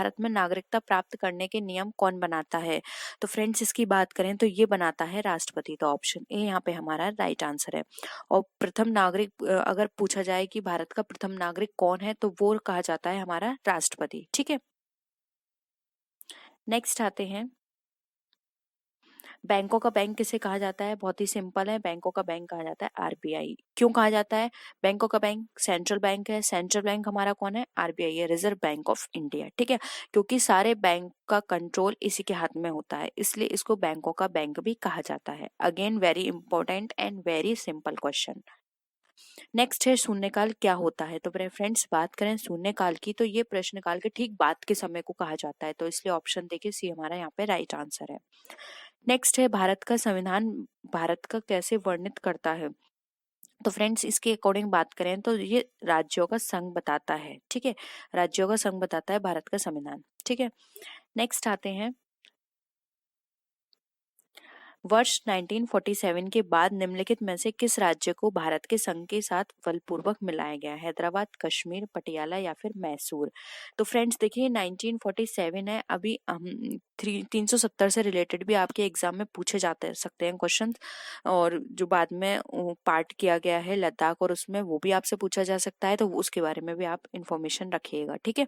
भारत में नागरिकता प्राप्त करने के नियम कौन बनाता है? तो फ्रेंड्स इसकी बात करें तो ये बनाता है राष्ट्रपति। तो ऑप्शन ए यहाँ पे हमारा राइट आंसर है। और प्रथम नागरिक अगर पूछा जाए कि भारत का प्रथम नागरिक कौन है, तो वो कहा जाता है हमारा राष्ट्रपति। ठीक है, नेक्स्ट आते हैं, बैंकों का बैंक किसे कहा जाता है? बहुत ही सिंपल है, बैंकों का बैंक कहा जाता है आरबीआई। क्यों कहा जाता है बैंकों का बैंक? सेंट्रल बैंक है, सेंट्रल बैंक हमारा कौन है? आरबीआई है, रिजर्व बैंक ऑफ इंडिया। ठीक है, क्योंकि सारे बैंक का कंट्रोल इसी के हाथ में होता है, इसलिए इसको बैंकों का बैंक भी कहा जाता है। Again very important and very simple question. Next है शून्यकाल क्या होता है? तो मेरे फ्रेंड्स बात करें शून्यकाल की, तो ये प्रश्नकाल के ठीक बाद के समय को कहा जाता है, तो इसलिए ऑप्शन देखिए सी हमारा यहाँ पे राइट आंसर है। नेक्स्ट है भारत का संविधान भारत का कैसे वर्णित करता है? तो फ्रेंड्स इसके अकॉर्डिंग बात करें तो ये राज्यों का संघ बताता है। ठीक है, राज्यों का संघ बताता है भारत का संविधान। ठीक है, नेक्स्ट आते हैं, वर्ष 1947 के बाद निम्नलिखित में से किस राज्य को भारत के संघ के साथ बलपूर्वक मिलाया गया? हैदराबाद, कश्मीर, पटियाला या फिर मैसूर? तो फ्रेंड्स देखिए 1947 है, अभी हम 370 से रिलेटेड भी आपके एग्जाम में पूछे जाते सकते हैं क्वेश्चन, और जो बाद में पार्ट किया गया है लद्दाख और उसमें वो भी आपसे पूछा जा सकता है, तो उसके बारे में भी आप इंफॉर्मेशन रखिएगा। ठीक है,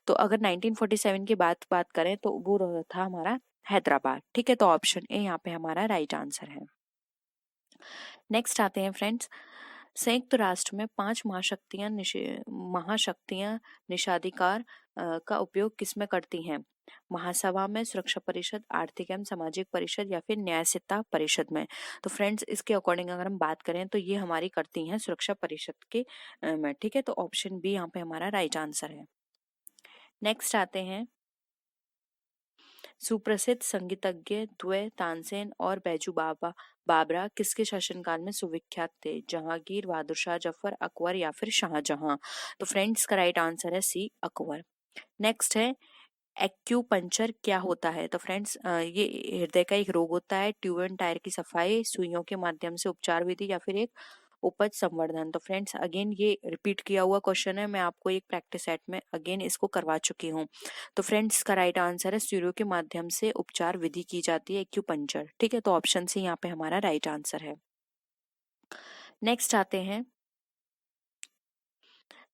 तो अगर 1947 की बात करें तो वो था हमारा हैदराबाद। ठीक है, तो ऑप्शन ए यहाँ पे हमारा राइट आंसर है। नेक्स्ट आते हैं फ्रेंड्स, संयुक्त राष्ट्र में 5 महाशक्तियां निषाधिकार का उपयोग किसमें करती हैं? महासभा में, सुरक्षा परिषद, आर्थिक एवं सामाजिक परिषद या फिर न्यायसिता परिषद में? तो फ्रेंड्स इसके अकॉर्डिंग अगर हम बात करें तो ये हमारी करती हैं सुरक्षा परिषद के में। ठीक है, तो ऑप्शन बी यहाँ पे हमारा राइट आंसर है। नेक्स्ट आते हैं, सुप्रसिद्ध संगीतज्ञ द्वय तानसेन और बैजू बाबरा किसके शासनकाल में सुविख्यात थे? जहांगीर, बहादुर शाह जफर, अकबर या फिर शाहजहां? तो फ्रेंड्स का राइट आंसर है सी अकबर। नेक्स्ट है, एक्यूपंक्चर क्या होता है? तो फ्रेंड्स ये हृदय का एक रोग होता है, ट्यूब एंड टायर की सफाई, सुइयों के माध्यम से उपचार विधि या फिर एक उपज संवर्धन? तो फ्रेंड्स अगेन ये रिपीट किया हुआ क्वेश्चन है, मैं आपको एक प्रैक्टिस सेट में अगेन इसको करवा चुकी हूँ। तो फ्रेंड्स इसका राइट आंसर है सुइयों के माध्यम से उपचार विधि की जाती है एक्यूपंक्चर। ठीक है, तो ऑप्शन सी यहाँ पे हमारा राइट आंसर है। नेक्स्ट आते हैं,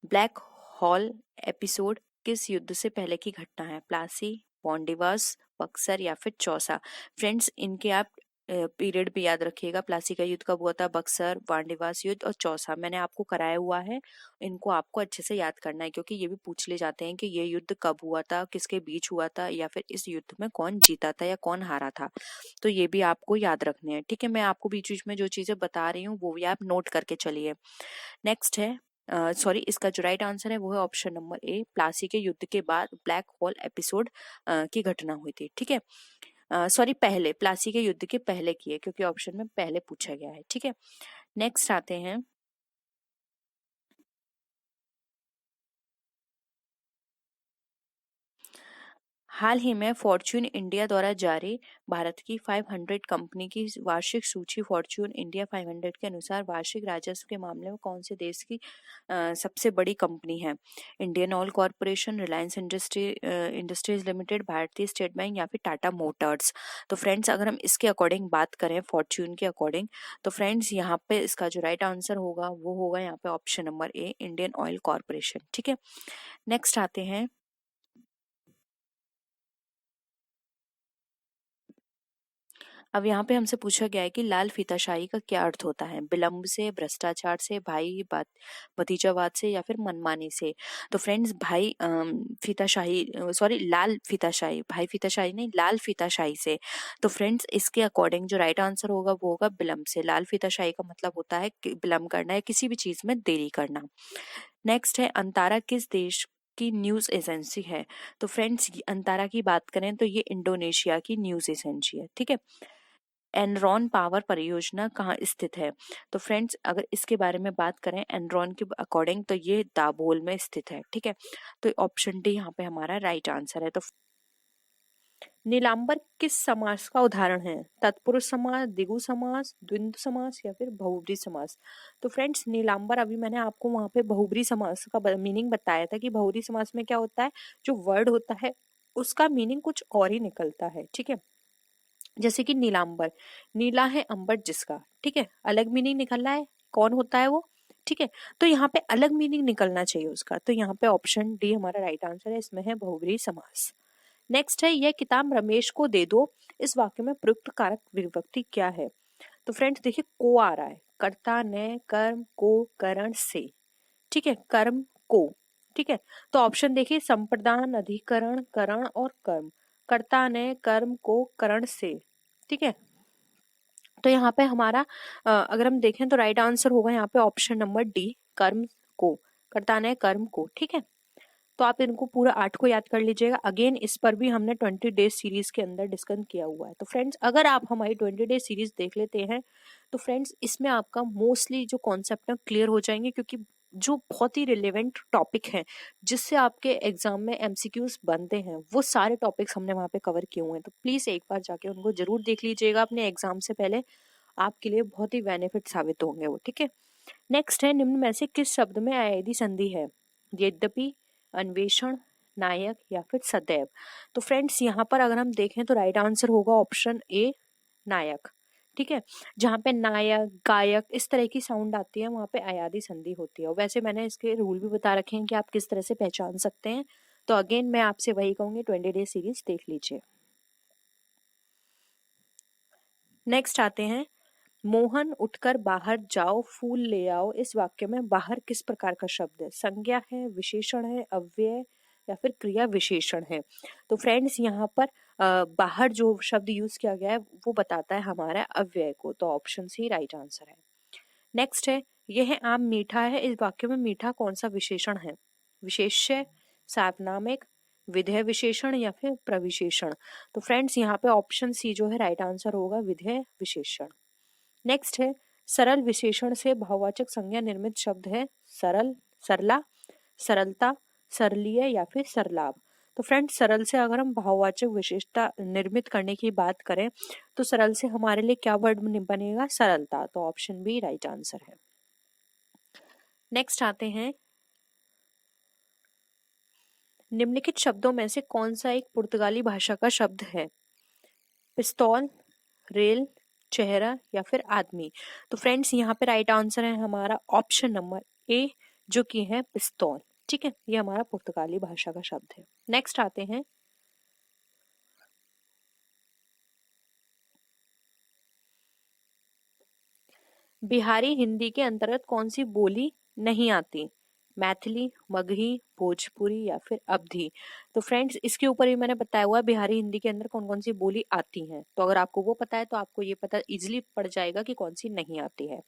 ब्लैक हॉल एपिसोड किस युद्ध से पहले की घटना है? प्लासी, वांडीवास, बक्सर या फिर चौसा? फ्रेंड्स इनके आप पीरियड भी याद रखिएगा, प्लासी का युद्ध कब हुआ था, बक्सर, वांडीवास युद्ध और चौसा मैंने आपको कराया हुआ है, इनको आपको अच्छे से याद करना है, क्योंकि ये भी पूछ ले जाते हैं कि ये युद्ध कब हुआ था, किसके बीच हुआ था, या फिर इस युद्ध में कौन जीता था या कौन हारा था, तो ये भी आपको याद रखने हैं। ठीक है, मैं आपको बीच बीच में जो चीजें बता रही हूँ वो भी आप नोट करके चलिए। नेक्स्ट है, सॉरी इसका जो राइट आंसर है वो है ऑप्शन नंबर ए, प्लासी के युद्ध के बाद ब्लैक होल एपिसोड की घटना हुई थी। ठीक है, सॉरी पहले, प्लासी के युद्ध के पहले की है, क्योंकि ऑप्शन में पहले पूछा गया है। ठीक है, नेक्स्ट आते हैं, हाल ही में फॉर्च्यून इंडिया द्वारा जारी भारत की 500 कंपनी की वार्षिक सूची फॉर्च्यून इंडिया 500 के अनुसार वार्षिक राजस्व के मामले में कौन से देश की सबसे बड़ी कंपनी है? Indian oil corporation, Reliance industries limited, भारतीय स्टेट बैंक या फिर टाटा मोटर्स? तो फ्रेंड्स अगर हम इसके अकॉर्डिंग बात करें फॉर्च्यून के अकॉर्डिंग, तो फ्रेंड्स यहाँ पे इसका जो राइट आंसर होगा वो होगा यहाँ पे option number A, Indian oil corporation. ठीक है, नेक्स्ट आते हैं, अब यहाँ पे हमसे पूछा गया है कि लाल फीताशाही का क्या अर्थ होता है? विलंब से, भ्रष्टाचार से, भाई बात भतीजावाद से या फिर मनमानी से? तो फ्रेंड्स भाई फीताशाही, सॉरी लाल फीताशाही, भाई फीताशाही नहीं, लाल फीताशाही से। तो फ्रेंड्स इसके अकॉर्डिंग जो राइट आंसर होगा वो होगा विलंब से। लाल फीताशाही का मतलब होता है विलंब करना या किसी भी चीज में देरी करना। नेक्स्ट है, अंतारा किस देश की न्यूज एजेंसी है? तो फ्रेंड्स अंतारा की बात करें तो ये इंडोनेशिया की न्यूज एजेंसी है। ठीक है, एनरॉन पावर परियोजना कहाँ स्थित है? तो फ्रेंड्स अगर इसके बारे में बात करें एनरॉन के अकॉर्डिंग तो ये दाभोल में स्थित है। ठीक है, तो ऑप्शन डी यहाँ पे हमारा राइट आंसर है। तो नीलांबर किस समास का उदाहरण है? तत्पुरुष समास, द्विगु समास, द्वंद्व समास या फिर बहुब्री समास? तो फ्रेंड्स नीलांबर, अभी मैंने आपको वहां पे बहुब्री समास का मीनिंग बताया था कि बहुब्री समास में क्या होता है, जो वर्ड होता है उसका मीनिंग कुछ और ही निकलता है। ठीक है, जैसे कि नीलांबर, नीला है अंबर जिसका, ठीक है, अलग मीनिंग निकल रहा है, कौन होता है वो? ठीक है, तो यहाँ पे अलग मीनिंग निकलना चाहिए उसका, तो यहाँ पे ऑप्शन डी हमारा राइट आंसर है, इसमें है बहुब्री समास। नेक्स्ट है, यह किताब रमेश को दे दो, इस वाक्य में प्रयुक्त कारक विभक्ति क्या है? तो फ्रेंड्स देखिए, को आ रहा है, कर्ता ने कर्म को करण से, ठीक है, कर्म को, ठीक है, तो ऑप्शन देखिए, संप्रदान, अधिकरण, करण और कर्म, कर्ता ने कर्म को करण से, ठीक है, तो यहाँ पे हमारा अगर हम देखें तो राइट आंसर होगा यहाँ पे ऑप्शन नंबर डी, कर्म को, कर्ता ने कर्म को, ठीक है। तो आप इनको पूरा 8 को याद कर लीजिएगा। अगेन इस पर भी हमने 20 डेज सीरीज के अंदर डिस्कस किया हुआ है। तो फ्रेंड्स अगर आप हमारी 20 डेज सीरीज देख लेते हैं तो फ्रेंड्स इसमें आपका मोस्टली जो कॉन्सेप्ट है क्लियर हो जाएंगे, क्योंकि जो बहुत ही रिलेवेंट टॉपिक है जिससे आपके एग्जाम में एमसीक्यूज बनते हैं वो सारे टॉपिक्स हमने वहाँ पे कवर किए हुए हैं। तो प्लीज एक बार जाके उनको जरूर देख लीजिएगा अपने एग्जाम से पहले, आपके लिए बहुत ही बेनिफिट साबित होंगे वो, ठीक है। नेक्स्ट है, निम्न में से किस शब्द में अयदि संधि है? यद्यपि, अन्वेषण, नायक या फिर सदैव? तो फ्रेंड्स यहाँ पर अगर हम देखें तो राइट आंसर होगा ऑप्शन ए, नायक, ठीक है। जहाँ पे नायक, गायक इस तरह की साउंड आती है वहां पे अयादि संधि होती है। वैसे मैंने इसके रूल भी बता रखे हैं कि आप किस तरह से पहचान सकते हैं। तो अगेन मैं आपसे वही कहूंगी, 20 डे सीरीज देख लीजिए। नेक्स्ट आते हैं, मोहन उठकर बाहर जाओ फूल ले आओ, इस वाक्य में बाहर किस प्रकार का शब्द है? संज्ञा है, विशेषण है, अव्यय या फिर क्रिया विशेषण है? तो फ्रेंड्स यहाँ पर बाहर जो शब्द यूज किया गया है वो बताता है हमारा अव्यय को, तो ऑप्शन सी राइट आंसर है। नेक्स्ट है, यह आम मीठा है, इस वाक्य में मीठा कौन सा विशेषण है? विशेष्य, सार्वनामिक, विधेय विशेषण या फिर प्रविशेषण? तो फ्रेंड्स यहाँ पे ऑप्शन सी जो है राइट आंसर होगा, विधेय विशेषण। नेक्स्ट है, सरल विशेषण से भाववाचक संज्ञा निर्मित शब्द है सरल, सरला, सरलता, सरलीय या फिर सरलाभ? तो फ्रेंड सरल से अगर हम भाववाचक विशेषता निर्मित करने की बात करें तो सरल से हमारे लिए क्या वर्ड बनेगा? सरलता, तो ऑप्शन बी राइट आंसर है। नेक्स्ट आते हैं, निम्नलिखित शब्दों में से कौन सा एक पुर्तगाली भाषा का शब्द है? पिस्तौल, रेल, चेहरा या फिर आदमी? तो फ्रेंड्स यहाँ पे राइट आंसर है हमारा ऑप्शन नंबर ए, जो कि है पिस्तौल, ठीक है, ये हमारा पुर्तगाली भाषा का शब्द है। नेक्स्ट आते हैं, बिहारी हिंदी के अंतर्गत कौन सी बोली नहीं आती? मैथिली, मगही, भोजपुरी या फिर अवधी? तो फ्रेंड्स इसके ऊपर ही मैंने बताया हुआ है बिहारी हिंदी के अंदर कौन कौन सी बोली आती हैं, तो अगर आपको वो पता है तो आपको ये पता इजिली पड़ जाएगा कि कौन सी नहीं आती है।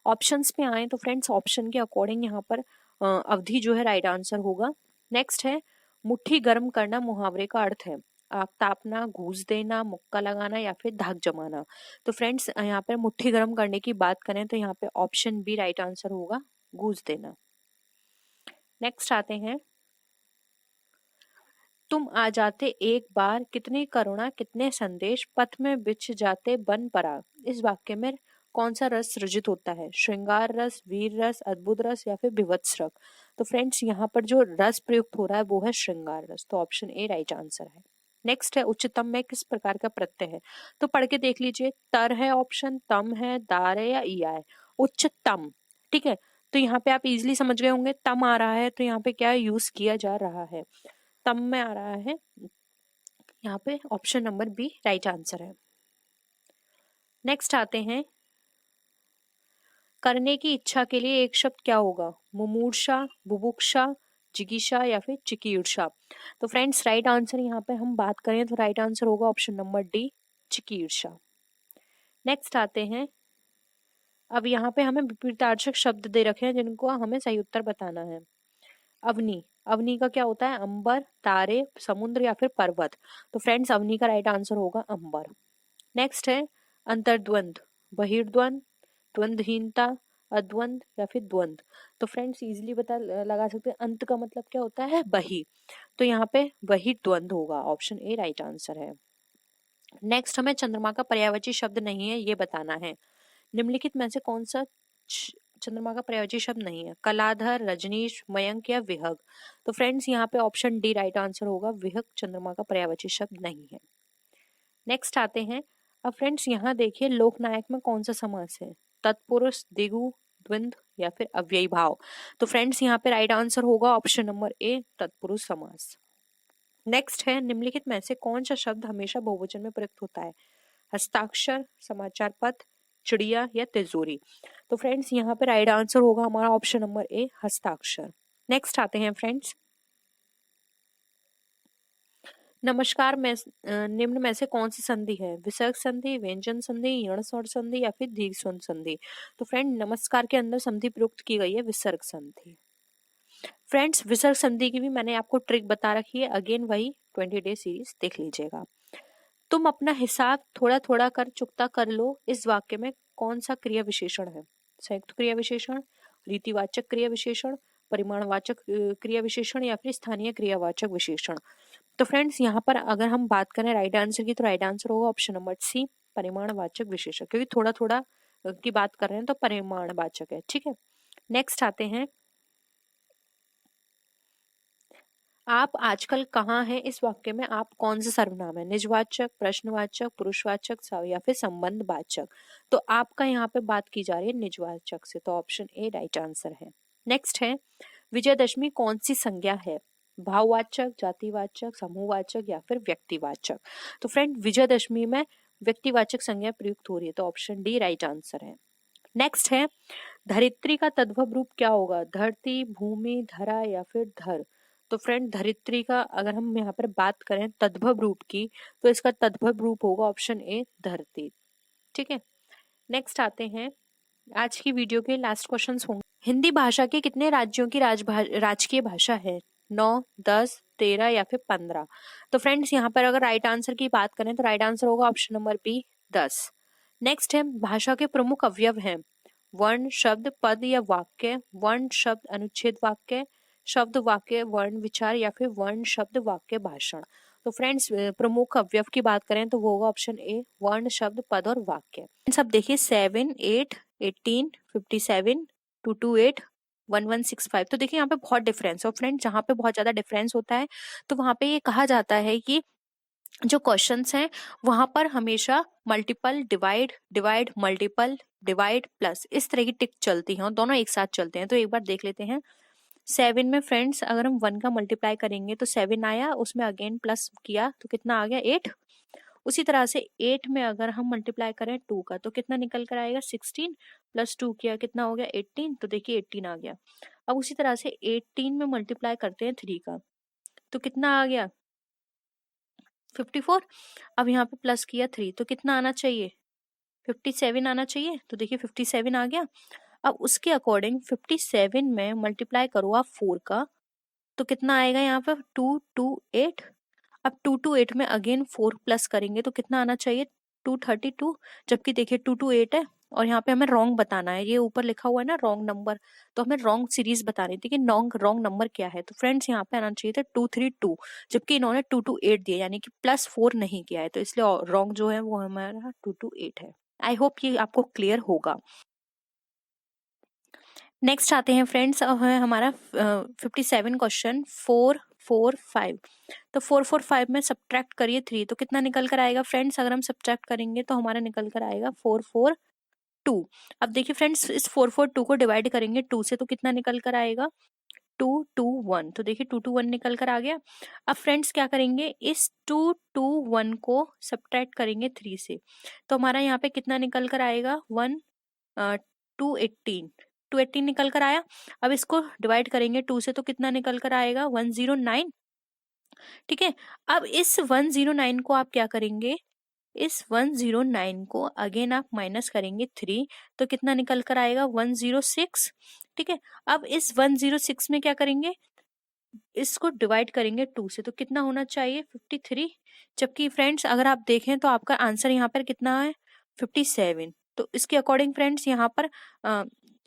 ऑप्शंस में आए तो फ्रेंड्स ऑप्शन के अकॉर्डिंग यहाँ पर अवधि जो है राइट आंसर होगा। नेक्स्ट है, मुट्ठी गर्म करना मुहावरे का अर्थ है आग तापना, घूस देना, मुक्का लगाना या फिर धाक जमाना? तो फ्रेंड्स यहाँ पर मुट्ठी गर्म करने की बात करें तो यहाँ पे ऑप्शन बी राइट आंसर होगा, घूस देना। नेक्स्ट आते हैं, तुम आ जाते एक बार, कितनी करुणा कितने संदेश, पथ में बिछ जाते बन पराग, इस वाक्य में कौन सा रस सृजित होता है? श्रृंगार रस, वीर रस, अद्भुत रस या फिर विभत्स रस? तो फ्रेंड्स यहाँ पर जो रस प्रयुक्त हो रहा है वो है श्रृंगार रस, तो ऑप्शन ए राइट आंसर है। नेक्स्ट है, उच्चतम में किस प्रकार का प्रत्यय है? तो पढ़ के देख लीजिए, तर है ऑप्शन, तम है, दार है या ईया है? उच्चतम, ठीक है, तो यहाँ पे आप इजिली समझ गए होंगे, तम आ रहा है तो यहाँ पे क्या यूज किया जा रहा है? तम में आ रहा है, यहाँ पे option number B right answer है। नेक्स्ट आते हैं, करने की इच्छा के लिए एक शब्द क्या होगा? मुमूर्षा, बुभुक्षा, जिगीषा या फिर चिकीर्षा? तो फ्रेंड्स राइट आंसर यहाँ पे हम बात करें तो राइट आंसर होगा ऑप्शन नंबर डी, चिकीर्षा। नेक्स्ट आते हैं, अब यहाँ पे हमें विपरीतार्थक शब्द दे रखे हैं जिनको हमें सही उत्तर बताना है। अवनी, अवनी का क्या होता है? अंबर, तारे, समुद्र या फिर पर्वत? तो फ्रेंड्स अवनी का राइट आंसर होगा अंबर। नेक्स्ट है, अंतर्द्वंद, बहिर्द्वंद, द्वंद्वहीनता, अद्वंद या फिर द्वंद? तो फ्रेंड्स इजीली बता लगा सकते हैं, अंत का मतलब क्या होता है? बही, तो यहाँ पे वही द्वंद होगा, ऑप्शन ए राइट आंसर है। नेक्स्ट हमें चंद्रमा का पर्यायवाची शब्द नहीं है ये बताना है। निम्नलिखित में से कौन सा चंद्रमा का पर्यायवाची शब्द नहीं है? कलाधर, रजनीश, मयंक या विहग। तो फ्रेंड्स यहाँ पे ऑप्शन डी राइट आंसर होगा, विहग चंद्रमा का पर्यायवाची शब्द नहीं है। नेक्स्ट आते हैं, अब फ्रेंड्स यहाँ देखिए लोकनायक में कौन सा समास है? तत्पुरुष, द्विगु, द्वंद्व या फिर अव्ययी भाव। तो फ्रेंड्स यहाँ पे राइट आंसर होगा ऑप्शन नंबर ए, तत्पुरुष समास। नेक्स्ट है, निम्नलिखित में से कौन सा शब्द हमेशा बहुवचन में प्रयुक्त होता है? हस्ताक्षर, समाचार पत्र, चिड़िया या तिजोरी। तो फ्रेंड्स यहाँ पे राइट आंसर होगा हमारा ऑप्शन नंबर ए, हस्ताक्षर। नेक्स्ट आते हैं फ्रेंड्स, नमस्कार में निम्न में से कौन सी संधि है? विसर्ग संधि, व्यंजन संधि, यण स्वर संधि या फिर दीर्घ स्वर संधि। तो फ्रेंड नमस्कार के अंदर संधि प्रयुक्त की गई है विसर्ग संधि। फ्रेंड्स विसर्ग संधि की भी मैंने आपको ट्रिक बता रखी है, अगेन वही 20 डे सीरीज देख लीजिएगा। तुम अपना हिसाब थोड़ा थोड़ा कर चुकता कर लो, इस वाक्य में कौन सा क्रिया विशेषण है? संयुक्त क्रिया विशेषण, रीतिवाचक क्रिया विशेषण, परिमाणवाचक क्रिया विशेषण या फिर स्थानीय क्रियावाचक विशेषण। तो फ्रेंड्स यहाँ पर अगर हम बात करें राइट आंसर की, तो राइट आंसर होगा ऑप्शन नंबर सी, परिमाणवाचक विशेषण, क्योंकि थोड़ा थोड़ा की बात कर रहे हैं तो परिमाणवाचक है। ठीक है, नेक्स्ट आते हैं, आप आजकल कहाँ हैं? इस वाक्य में आप कौन सा सर्वनाम है? निजवाचक, प्रश्नवाचक, पुरुषवाचक या फिर संबंधवाचक। तो आपका यहाँ पे बात की जा रही है निजवाचक से, तो ऑप्शन ए राइट आंसर है। नेक्स्ट है, विजयदशमी कौन सी संज्ञा है? भाववाचक, जातिवाचक, समूहवाचक या फिर व्यक्तिवाचक। तो फ्रेंड विजयदशमी में व्यक्तिवाचक संज्ञा प्रयुक्त हो रही है, तो ऑप्शन डी राइट आंसर है। नेक्स्ट है, धरित्री का तद्भव रूप क्या होगा? धरती, भूमि, धरा या फिर धर। तो फ्रेंड धरित्री का अगर हम यहाँ पर बात करें तद्भव रूप की, तो इसका तद्भव रूप होगा ऑप्शन ए, धरती। ठीक है, नेक्स्ट आते हैं, आज की वीडियो के लास्ट क्वेश्चंस होंगे। हिंदी भाषा के कितने राज्यों की राजकीय भाषा है? 9, 10, 13 या फिर 15। तो फ्रेंड्स यहाँ पर अगर राइट आंसर की बात करें तो राइट आंसर होगा ऑप्शन नंबर बी, 10। नेक्स्ट है, भाषा के प्रमुख अवयव हैं वर्ण, शब्द, पद या वाक्य। वर्ण, शब्द, अनुच्छेद, वाक्य, शब्द, वाक्य, वर्ण, विचार या फिर वर्ण, शब्द, वाक्य, भाषण। तो फ्रेंड्स प्रमुख अवयव की बात करें तो वो होगा ऑप्शन ए, वर्ण, शब्द, पद और वाक्य। सब देखिए 7, 8, 18, 57, 228, 1165। तो देखिए यहाँ पे बहुत डिफरेंस है। और फ्रेंड्स जहाँ पे बहुत ज्यादा डिफरेंस होता है तो वहां पे ये कहा जाता है कि जो क्वेश्चंस हैं वहां पर हमेशा multiple, divide, divide, multiple, divide, plus, इस तरह की टिक चलती हैं और दोनों एक साथ चलते हैं। तो एक बार देख लेते हैं। 7 में फ्रेंड्स अगर हम 1 का मल्टीप्लाई करेंगे तो 7 आया, उसमें अगेन प्लस किया तो कितना आ गया? 8। उसी तरह से 8 में अगर हम मल्टीप्लाई करें 2 का तो कितना निकल कर आएगा? 16, प्लस 2 किया कितना हो गया? 18। तो देखिए 18 आ गया। अब उसी तरह से 18 में मल्टीप्लाई करते हैं 3 का तो कितना आ गया? 54। अब यहाँ पे प्लस किया 3 तो कितना आना चाहिए? 57 आना चाहिए। तो देखिए 57 आ गया। अब उसके अकॉर्डिंग 57 में मल्टीप्लाई करो आप 4 का तो कितना आएगा यहाँ पे? 228। अब 228 में अगेन 4 प्लस करेंगे तो कितना आना चाहिए? 232। जबकि देखिए 228 है और यहाँ पे हमें रॉन्ग बताना है, ये ऊपर लिखा हुआ है ना रॉन्ग नंबर, तो हमें रॉन्ग सीरीज बतानी थी कि रॉन्ग नंबर क्या है। तो फ्रेंड्स यहाँ पे आना चाहिए था 232, जबकि इन्होंने 228 दिया यानी कि +4 नहीं किया है, तो इसलिए रॉन्ग जो है वो हमारा 228 है। आई होप ये आपको क्लियर होगा। नेक्स्ट आते हैं फ्रेंड्स, अब है हमारा 57 क्वेश्चन 4, 4, 5। तो 4, 4, 5 में सब्ट्रैक्ट करिए 3 तो कितना निकल कर आएगा फ्रेंड्स? अगर हम सब्ट्रैक्ट करेंगे तो हमारा निकल कर आएगा 4, 4, 2। अब देखिए फ्रेंड्स इस 4, 4, 2 को डिवाइड करेंगे 2 से तो कितना निकल कर आएगा? 2, 2, 1। तो देखिए 2, 2, 1 निकल कर आ गया। अब फ्रेंड्स क्या करेंगे, इस 2, 2, 1 को सब्ट्रैक्ट करेंगे 3 से तो हमारा यहाँ पे कितना निकल कर आएगा? 1, 218, 218 निकल कर आया। अब इसको डिवाइड करेंगे 2 से तो कितना निकल कर आएगा? 109। ठीक है, अब इस 109 को आप क्या करेंगे? इस 109 को अगेन आप माइनस करेंगे 3 तो कितना निकल कर आएगा? 106। ठीक है, अब इस 106 में क्या करेंगे? इसको डिवाइड करेंगे 2 से तो कितना होना चाहिए? 53। जबकि फ्रेंड्स अगर आप देखें तो आपका आंसर यहाँ पर कितना है? 57। तो इसके अकॉर्डिंग फ्रेंड्स यहाँ पर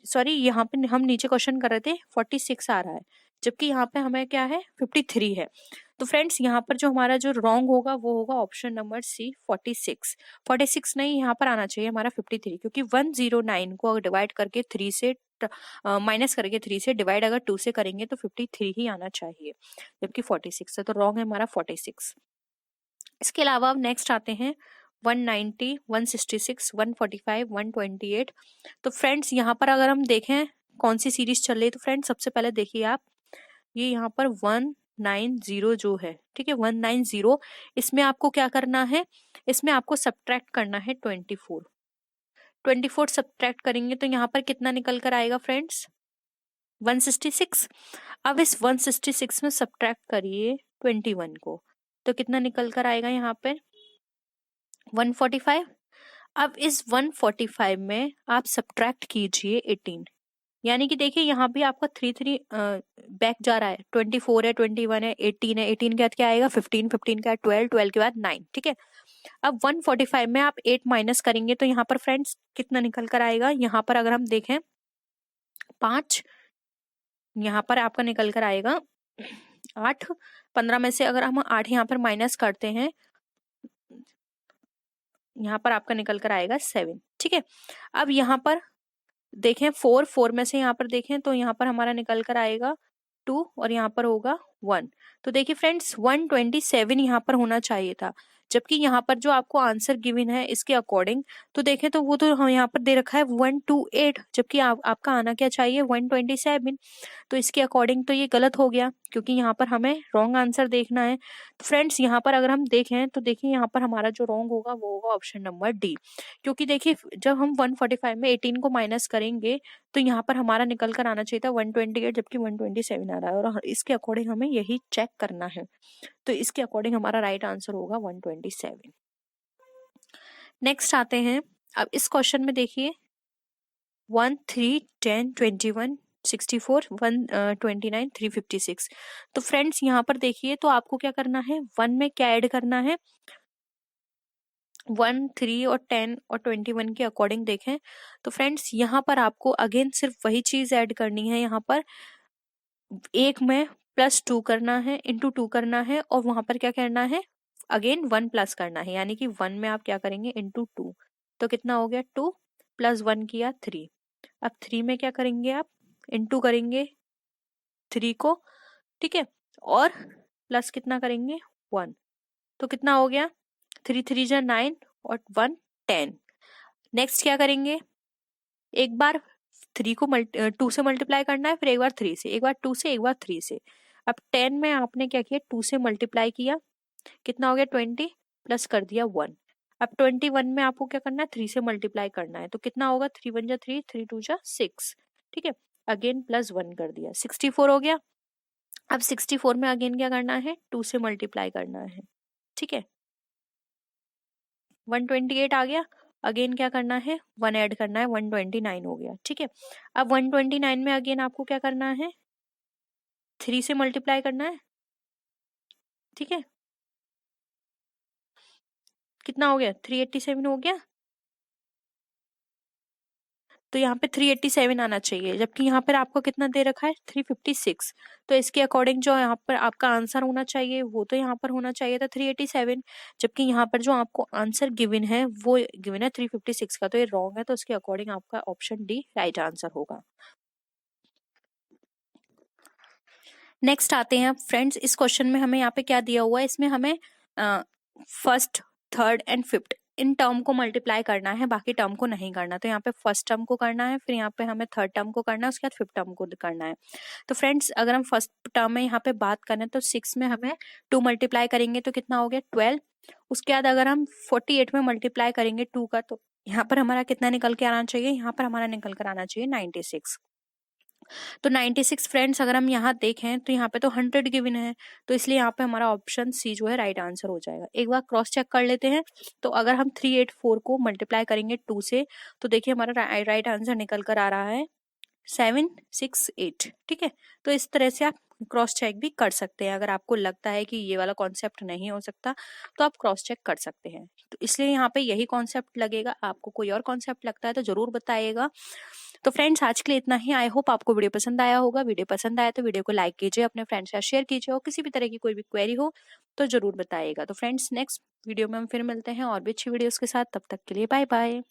सॉरी यहाँ पे हम नीचे क्वेश्चन कर रहे थे 46 आ रहा है, जबकि यहाँ पे हमें क्या है? 53 है। तो फ्रेंड्स यहाँ पर जो हमारा जो रॉन्ग होगा वो होगा ऑप्शन नंबर सी 46। 46 नहीं, यहाँ पर आना चाहिए हमारा 53, क्योंकि 109 को अगर डिवाइड करके 3 से माइनस करके 3 से डिवाइड अगर 2 से करेंगे तो 53 ही आना चाहिए, जबकि 46 है, तो रॉन्ग है हमारा 46। इसके अलावा अब नेक्स्ट आते हैं 190, 166, 145, 128। तो फ्रेंड्स यहाँ पर अगर हम देखें कौन सी सीरीज चल रही है, तो फ्रेंड्स सबसे पहले देखिए आप, ये यहाँ पर 190 जो है, ठीक है 190, इसमें आपको क्या करना है, इसमें आपको सब्ट्रैक्ट करना है 24। 24 सब्ट्रैक्ट करेंगे तो यहाँ पर कितना निकल कर आएगा फ्रेंड्स, 166। अब इस 166 में सब्ट्रैक्ट करिए 21 को, तो कितना निकल कर आएगा यहाँ पे 145। अब इस 145 में आप सब्ट्रैक्ट कीजिए 18, यानी कि देखिए यहाँ भी आपका 3 बैक जा रहा है, 24 है, 21 है, 18 है, 18 के बाद क्या आएगा 15, 15 के बाद 12, 12 के बाद 9, ठीक है। अब 145 में आप 8 माइनस करेंगे तो यहाँ पर फ्रेंड्स कितना निकल कर आएगा, यहाँ पर अगर हम देखें 5, यहाँ पर आपका निकल कर आएगा 8। 15 में से अगर हम 8 यहाँ पर माइनस करते हैं, यहाँ पर आपका निकल कर आएगा 7, ठीक है। अब यहाँ पर देखें 4 में से यहाँ पर देखें तो यहाँ पर हमारा निकल कर आएगा 2 और यहाँ पर होगा 1। तो देखिए फ्रेंड्स 127 यहाँ पर होना चाहिए था, जबकि यहाँ पर जो आपको आंसर गिवन है इसके अकॉर्डिंग तो देखें तो वो तो हम यहाँ पर दे रखा है 128, जबकि आपका आना क्या चाहिए 127। तो इसके अकॉर्डिंग तो ये गलत हो गया, क्योंकि यहाँ पर हमें रॉन्ग आंसर देखना है। तो फ्रेंड्स यहाँ पर अगर हम देखें तो देखिए यहाँ पर हमारा जो रॉन्ग होगा वो होगा ऑप्शन नंबर डी, क्योंकि देखिए जब हम 145 में 18 को माइनस करेंगे तो यहाँ पर हमारा निकल कर आना चाहिए था 128, जबकि 127 आ रहा है, और इसके अकॉर्डिंग हमें यही चेक करना है। तो इसके अकॉर्डिंग हमारा राइट आंसर होगा 127। नेक्स्ट आते हैं, अब इस क्वेश्चन में देखिए 1, 3, 10, 21, 64, 129, 356। तो फ्रेंड्स यहाँ पर देखिए तो आपको क्या करना है, 1 में क्या ऐड करना है, 1, 3 और 10 और 21 के अकॉर्डिंग देखें तो फ्रेंड्स यहाँ पर आपको अगेन सिर्फ वही चीज ऐड करनी है, यहाँ पर एक में +2 करना है, इंटू 2 करना है, और वहां पर क्या करना है अगेन 1 प्लस करना है, यानी कि 1 में आप क्या करेंगे इंटू 2, तो कितना हो गया 2 + 1 किया 3। अब 3 में क्या करेंगे आप इंटू करेंगे 3 को, ठीक है, और प्लस कितना करेंगे 1, तो कितना हो गया 3 3 जा 9 और 1 10। नेक्स्ट क्या करेंगे, एक बार 3 को 2 से मल्टीप्लाई करना है, फिर एक बार 3 से, एक बार 2 से, एक बार 3 से। अब 10 में आपने क्या किया 2 से मल्टीप्लाई किया, कितना हो गया 20, प्लस कर दिया 1। अब 21 में आपको क्या करना है 3 से मल्टीप्लाई करना है, तो कितना होगा 3 1 जा 3, 3 2 जा 6, ठीक है, अगेन +1 कर दिया, 64 हो गया। अब 64 में अगेन क्या करना है 2 से मल्टीप्लाई करना है, ठीक है, 128 आ गया, अगेन क्या करना है 1 ऐड करना है, 129 हो गया, ठीक है। अब 129 में अगेन आपको क्या करना है 3 से मल्टीप्लाई करना है, ठीक है, कितना हो गया 387 हो गया, तो यहाँ पे 387 आना चाहिए, जबकि यहाँ पर आपको कितना दे रखा है 356। तो इसके अकॉर्डिंग जो यहाँ पर आपका आंसर होना चाहिए वो तो यहाँ पर होना चाहिए था 387, जबकि यहाँ पर जो आपको आंसर गिवन है वो गिवन है 356 का, तो ये रॉन्ग है, तो इसके अकॉर्डिंग आपका ऑप्शन डी राइट आंसर होगा। नेक्स्ट आते हैं फ्रेंड्स, इस क्वेश्चन में हमें यहाँ पे क्या दिया हुआ है, इसमें हमें first, third and fifth in term को मल्टीप्लाई करना है, बाकी टर्म को नहीं करना। तो यहाँ पे फर्स्ट टर्म को करना है, फिर यहाँ पे हमें थर्ड टर्म को करना है, उसके बाद फिफ्थ टर्म को करना है। तो फ्रेंड्स अगर हम फर्स्ट टर्म में यहाँ पे बात करें तो 6 में हमें 2 मल्टीप्लाई करेंगे तो कितना हो गया 12। उसके बाद अगर हम 48 में मल्टीप्लाई करेंगे 2 का, तो यहाँ पर हमारा कितना निकल के आना चाहिए, यहाँ पर हमारा निकल कर आना चाहिए 96। तो 96 फ्रेंड्स अगर हम यहाँ देखें तो यहाँ पे तो 100 गिवन है, तो इसलिए यहाँ पे हमारा ऑप्शन सी जो है राइट आंसर हो जाएगा। एक बार क्रॉस चेक कर लेते हैं, तो अगर हम 384 को मल्टीप्लाई करेंगे 2 से, तो देखिए हमारा राइट आंसर निकल कर आ रहा है 7 6 8। ठीक है, तो इस तरह से आप क्रॉस चेक भी कर सकते हैं। अगर आपको लगता है कि ये वाला कॉन्सेप्ट नहीं हो सकता तो आप क्रॉस चेक कर सकते हैं। तो इसलिए यहाँ पे यही कॉन्सेप्ट लगेगा। आपको कोई और कॉन्सेप्ट लगता है तो जरूर बताइएगा। तो फ्रेंड्स आज के लिए इतना ही। आई होप आपको वीडियो पसंद आया होगा। वीडियो पसंद आया तो वीडियो को लाइक कीजिए, अपने फ्रेंड्स के साथ शेयर कीजिए, और किसी भी तरह की कोई भी क्वेरी हो तो जरूर बताइएगा। तो फ्रेंड्स नेक्स्ट वीडियो में हम फिर मिलते हैं और भी अच्छी वीडियोस के साथ। तब तक के लिए बाय बाय।